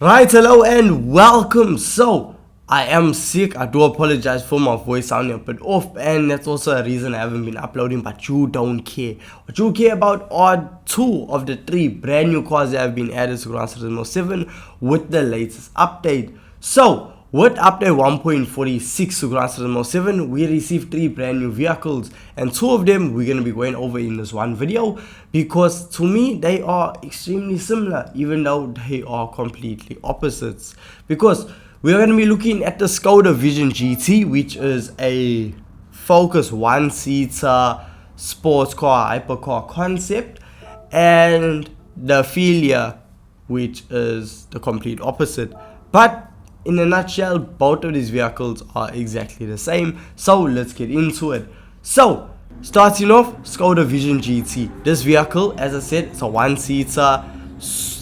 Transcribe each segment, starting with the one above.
Right, hello and welcome. So, I am sick. I do apologize for my voice sounding a bit off, and that's also a reason I haven't been uploading, but you don't care. What you care about are two of the three brand new cars that have been added to Gran Turismo 7 with the latest update. So, with update 1.46 to Gran Turismo 7, we received three brand new vehicles, and two of them we're going to be going over in this one video because to me they are extremely similar even though they are completely opposites. Because we're going to be looking at the Skoda Vision GT, which is a Focus one-seater sports car, hypercar concept, and the Afeela, which is the complete opposite. But in a nutshell, both of these vehicles are exactly the same, so let's get into it. So, starting off, Skoda Vision GT. This vehicle, as I said, it's a one-seater,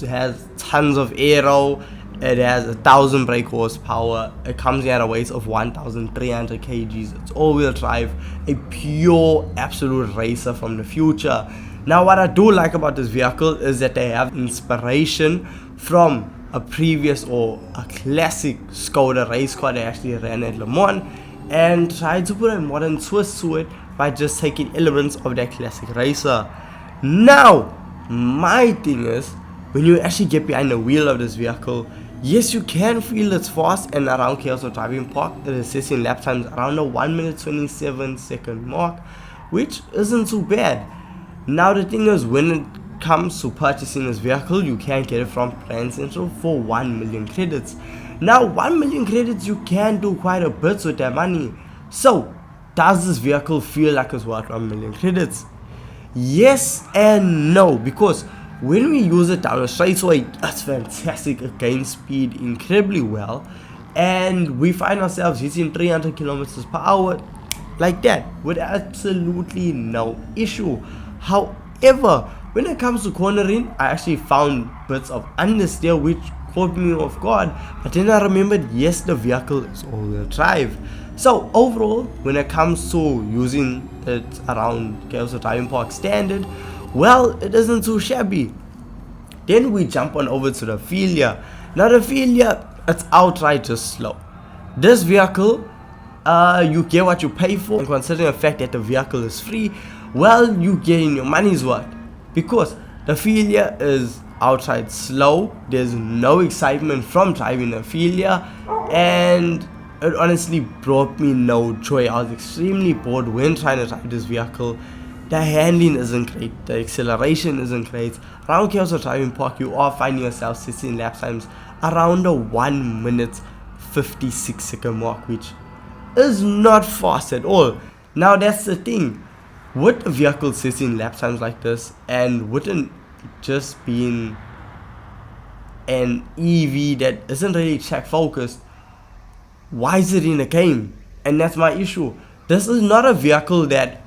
has tons of aero, it has 1,000 brake horsepower, it comes in at a weight of 1,300 kgs, it's all-wheel drive, a pure absolute racer from the future. Now, what I do like about this vehicle is that they have inspiration from a previous or a classic Skoda race car they actually ran at Le Mans and tried to put a modern twist to it by just taking elements of that classic racer. Now, my thing is, when you actually get behind the wheel of this vehicle, yes, you can feel it's fast, and around Chaos Driving Park it is setting lap times around the 1 minute 27 second mark, which isn't too bad. Now the thing is, when it comes to purchasing this vehicle, you can get it from Gran Central for 1 million credits. Now 1 million credits, you can do quite a bit with that money. So does this vehicle feel like it's worth 1 million credits? Yes and no, because when we use it down the straightaway, it's fantastic. It gains speed incredibly well, and we find ourselves hitting 300 kilometers per hour like that with absolutely no issue. However, when it comes to cornering, I actually found bits of understeer which caught me off guard, but then I remembered, yes, the vehicle is all-wheel drive. So overall, when it comes to using it around Chaos Driving Park standard, well, it isn't too shabby. Then we jump on over to the Afeela. Now the Afeela, it's outright just slow. This vehicle, you get what you pay for, and considering the fact that the vehicle is free, well, you getting your money's worth. Because the Afeela is outright slow, there's no excitement from driving the Afeela, and it honestly brought me no joy. I was extremely bored when trying to drive this vehicle. The handling isn't great, the acceleration isn't great. Around Chaos Driving Park, you are finding yourself sitting lap times around the 1 minute 56 second mark, which is not fast at all. Now that's the thing. With a vehicle sitting lap times like this, and wouldn't just being an EV that isn't really track focused, why is it in a game? And that's my issue. This is not a vehicle that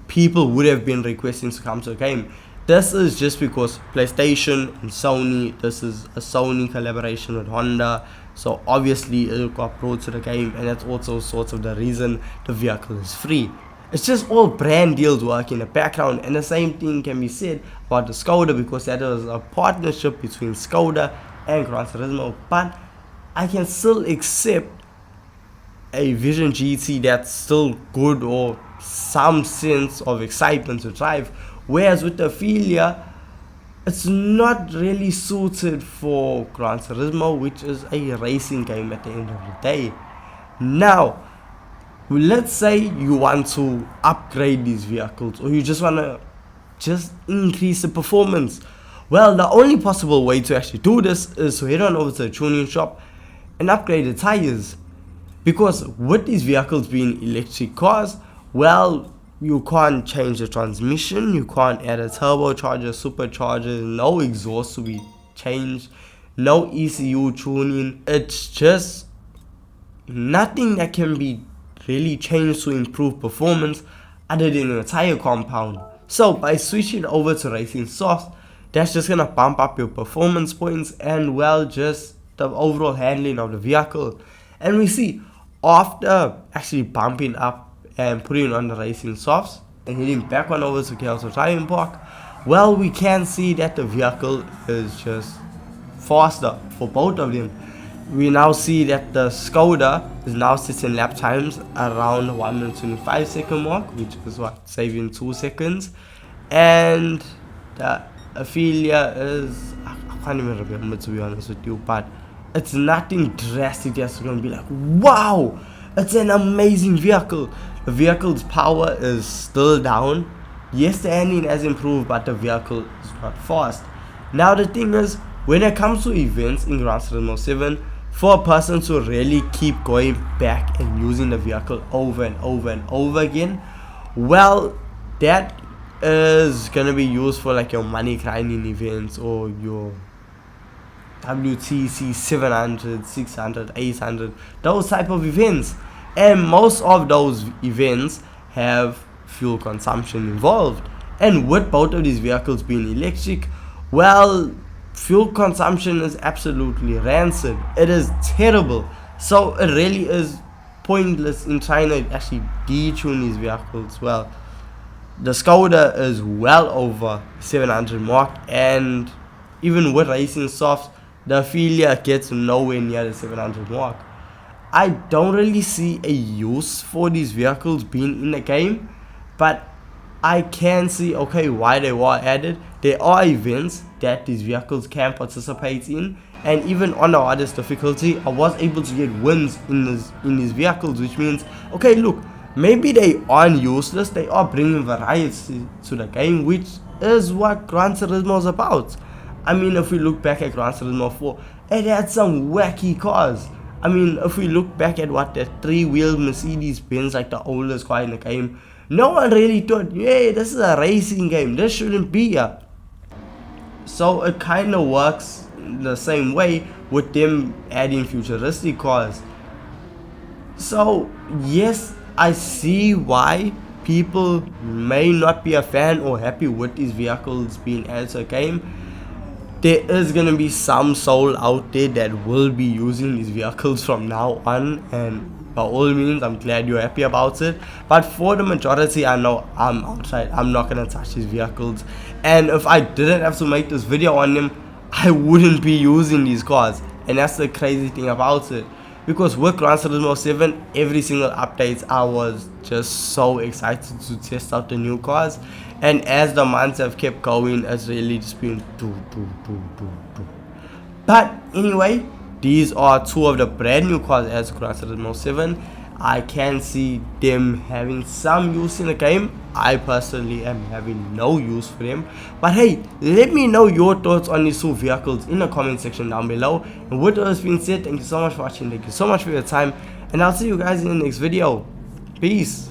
people would have been requesting to come to a game. This is just because PlayStation and Sony, this is a Sony collaboration with Honda, so obviously it got brought to the game, and that's also sort of the reason the vehicle is free. It's just all brand deals work in the background, and the same thing can be said about the Skoda, because that was a partnership between Skoda and Gran Turismo. But I can still accept a Vision GT that's still good or some sense of excitement to drive, whereas with the Afeela, it's not really suited for Gran Turismo, which is a racing game at the end of the day. Now, let's say you want to upgrade these vehicles, or you just want to increase the performance. Well, the only possible way to actually do this is to head on over to the tuning shop and upgrade the tires. Because with these vehicles being electric cars, well, you can't change the transmission, you can't add a turbocharger, supercharger, no exhaust to be changed, no ECU tuning. It's just nothing that can be really changed to improve performance other than a tire compound. So by switching over to racing softs, that's just gonna bump up your performance points and, well, just the overall handling of the vehicle. And we see, after actually bumping up and putting on the racing softs and heading back on over to Chaos Driving Park, well, we can see that the vehicle is just faster for both of them. We now see that the Skoda is now sitting lap times around 1 minute 25 second mark, which is what, saving 2 seconds. And the Afeela is, I can't even remember, to be honest with you, but it's nothing drastic that's gonna be like, wow, it's an amazing vehicle. The vehicle's power is still down. Yes, the engine has improved, but the vehicle is not fast. Now the thing is, when it comes to events in Gran Turismo 7, for a person to really keep going back and using the vehicle over and over and over again, well, that is gonna be used for like your money grinding events or your WTC 700, 600, 800, those type of events. And most of those events have fuel consumption involved. And with both of these vehicles being electric, well, fuel consumption is absolutely rancid. It is terrible. So it really is pointless in trying to actually detune these vehicles. Well, the Skoda is well over 700 mark, and even with racing softs, the Afeela gets nowhere near the 700 mark. I don't really see a use for these vehicles being in the game, but I can see, okay, why they were added. There are events that these vehicles can participate in, and even on the hardest difficulty, I was able to get wins in these vehicles, which means, okay, look, maybe they aren't useless, they are bringing variety to the game, which is what Gran Turismo is about. I mean, if we look back at Gran Turismo 4, it had some wacky cars. I mean, if we look back at what that 3-wheel Mercedes-Benz, like the oldest car in the game, no one really thought, yeah, this is a racing game, this shouldn't be here. So it kind of works the same way with them adding futuristic cars. So yes, I see why people may not be a fan or happy with these vehicles being added to a game. There is going to be some soul out there that will be using these vehicles from now on, and by all means, I'm glad you're happy about it. But for the majority, I know I'm outside. I'm not going to touch these vehicles, and if I didn't have to make this video on them, I wouldn't be using these cars. And that's the crazy thing about it, because with Gran Turismo 7, every single update, I was just so excited to test out the new cars. And as the months have kept going, it's really just been do. But anyway, these are two of the brand new cars as Gran Turismo 7. I can see them having some use in the game. I personally am having no use for them. But hey, let me know your thoughts on these two vehicles in the comment section down below. And with all this being said, thank you so much for watching. Thank you so much for your time. And I'll see you guys in the next video. Peace.